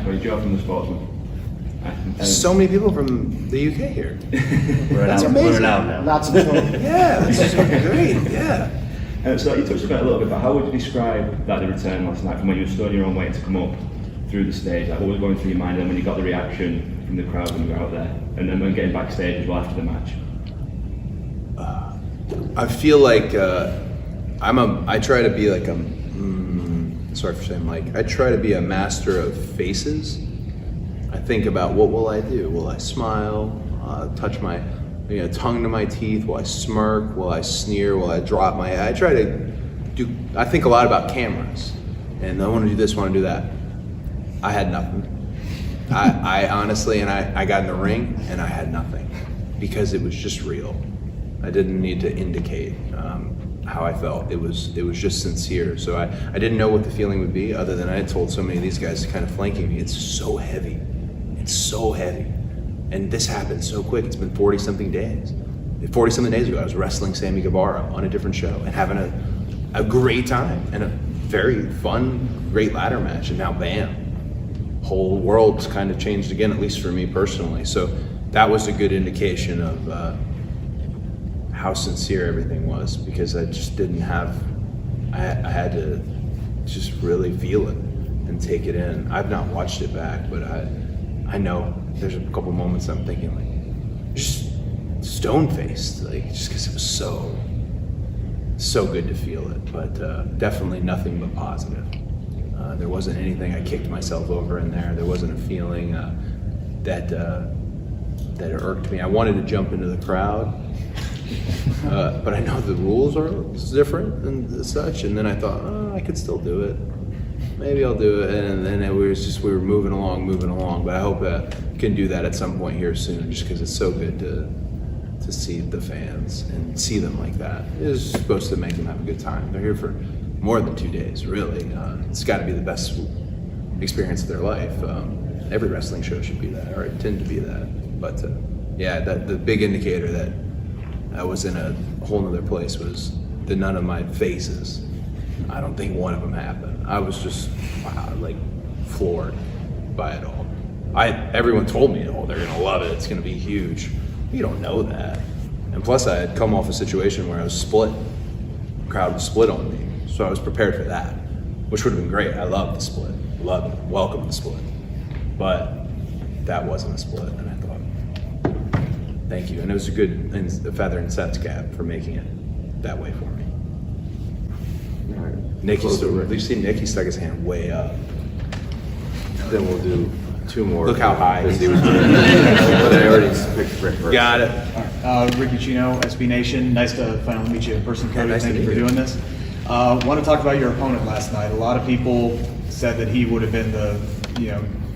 Cody, Joe from the Sportsman. So many people from the UK here. That's amazing. We're out now. Lots of fun. Yeah, that's great. Yeah. So you touched on it a little bit, but how would you describe the return last night from when you were stood your own way to come up through the stage? Like, what was going through your mind, and when you got the reaction from the crowd when you were out there, and then when getting backstage as well after the match? I feel like I try to be like sorry for saying like, I try to be a master of faces. I think about, what will I do? Will I smile? Touch my tongue to my teeth? Will I smirk? Will I sneer? Will I drop my head? I think a lot about cameras, and I want to do this, want to do that. I had nothing. I honestly, and I got in the ring and I had nothing, because it was just real. I didn't need to indicate how I felt. It was just sincere. So I didn't know what the feeling would be, other than I had told so many of these guys kind of flanking me, it's so heavy. It's so heavy. And this happened so quick. It's been 40-something days. 40-something days ago, I was wrestling Sammy Guevara on a different show and having a great time and a very fun, great ladder match. And now, bam, whole world's kind of changed again, at least for me personally. So that was a good indication of how sincere everything was, because I just didn't have, I had to just really feel it and take it in. I've not watched it back, but I know there's a couple moments I'm thinking like, just stone-faced, like, just because it was so good to feel it, but definitely nothing but positive. There wasn't anything I kicked myself over in there. There wasn't a feeling that irked me. I wanted to jump into the crowd, but I know the rules are different and such, and then I thought, oh, I could still do it. Maybe I'll do it, and then we were moving along, but I hope I can do that at some point here soon, just because it's so good to see the fans and see them like that. It's supposed to make them have a good time. They're here for more than 2 days, really. It's got to be the best experience of their life. Every wrestling show should be that, or intend to be that. But yeah, the big indicator that I was in a whole nother place was the none of my faces. I don't think one of them happened. I was just like floored by it all. Everyone told me, oh, they're gonna love it, it's gonna be huge. You don't know that. And plus I had come off a situation where I was split. The crowd was split on me. So I was prepared for that, which would have been great. I loved the split, loved it, welcomed the split. But that wasn't a split, and I thought, thank you. And it was a feather in Seth's cap for making it that way for me. Nikki's still, you see Nikki stuck his hand way up. Then we'll do 2 more. Look how high he was. But I already picked Rick first. Got it. Ricky Chino, SB Nation. Nice to finally meet you in person, Cody. Nice Thank to you for meet you. doing this. Want to talk about your opponent last night. A lot of people said that he would have been the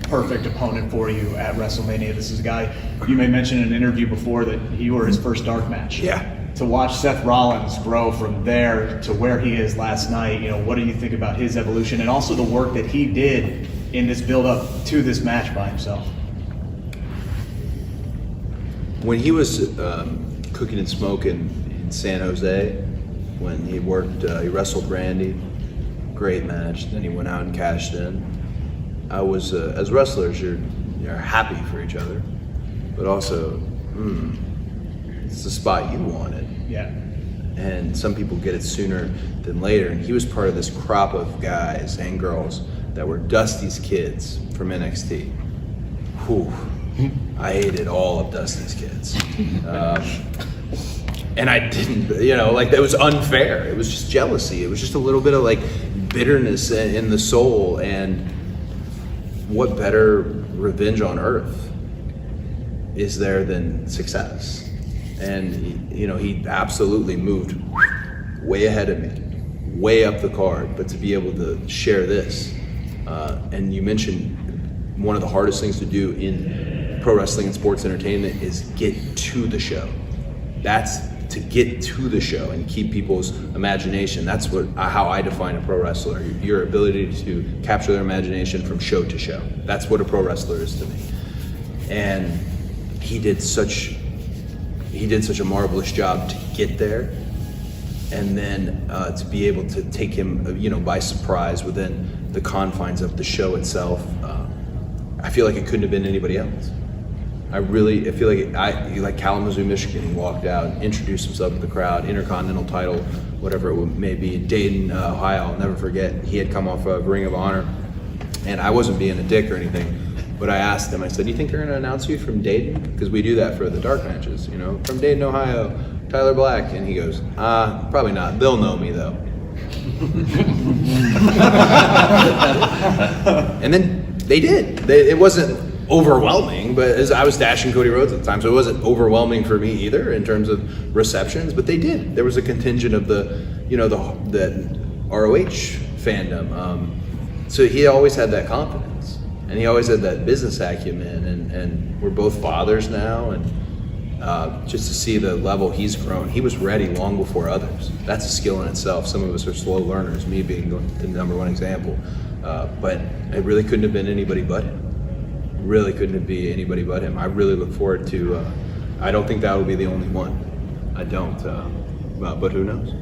perfect opponent for you at WrestleMania. This is a guy you may mention in an interview before that you were his first dark match. Yeah. To watch Seth Rollins grow from there to where he is last night, what do you think about his evolution and also the work that he did in this build-up to this match by himself? When he was cooking and smoking in San Jose, when he wrestled Randy, great match. Then he went out and cashed in. I was, as wrestlers, you're happy for each other, but also, it's the spot you wanted. Yeah. And some people get it sooner than later. And he was part of this crop of guys and girls that were Dusty's kids from NXT. Whew. I hated all of Dusty's kids. And I didn't, that was unfair. It was just jealousy. It was just a little bit of like bitterness in the soul. And what better revenge on earth is there than success? And he absolutely moved way ahead of me, way up the card. But to be able to share this, and you mentioned one of the hardest things to do in pro wrestling and sports entertainment is get to the show. That's to get to the show and keep people's imagination. That's how I define a pro wrestler. Your ability to capture their imagination from show to show. That's what a pro wrestler is to me. And he did such a marvelous job to get there, and then to be able to take him, by surprise within the confines of the show itself. I feel like it couldn't have been anybody else. I feel like Kalamazoo, Michigan, he walked out, introduced himself to the crowd, Intercontinental title, whatever it may be. Dayton, Ohio, I'll never forget, he had come off of Ring of Honor, and I wasn't being a dick or anything, but I asked him, I said, you think they're gonna announce you from Dayton? Because we do that for the dark matches, you know, from Dayton, Ohio, Tyler Black, and he goes, probably not, they'll know me though. And then they did. It wasn't overwhelming, but as I was dashing Cody Rhodes at the time, so it wasn't overwhelming for me either in terms of receptions, but they did. There was a contingent of the ROH fandom. So he always had that confidence, and he always had that business acumen, and we're both fathers now, and just to see the level he's grown, he was ready long before others. That's a skill in itself. Some of us are slow learners, me being the number one example, but it really couldn't have been anybody but him. Really couldn't be anybody but him. I really look forward to, I don't think that will be the only one. I don't, but who knows?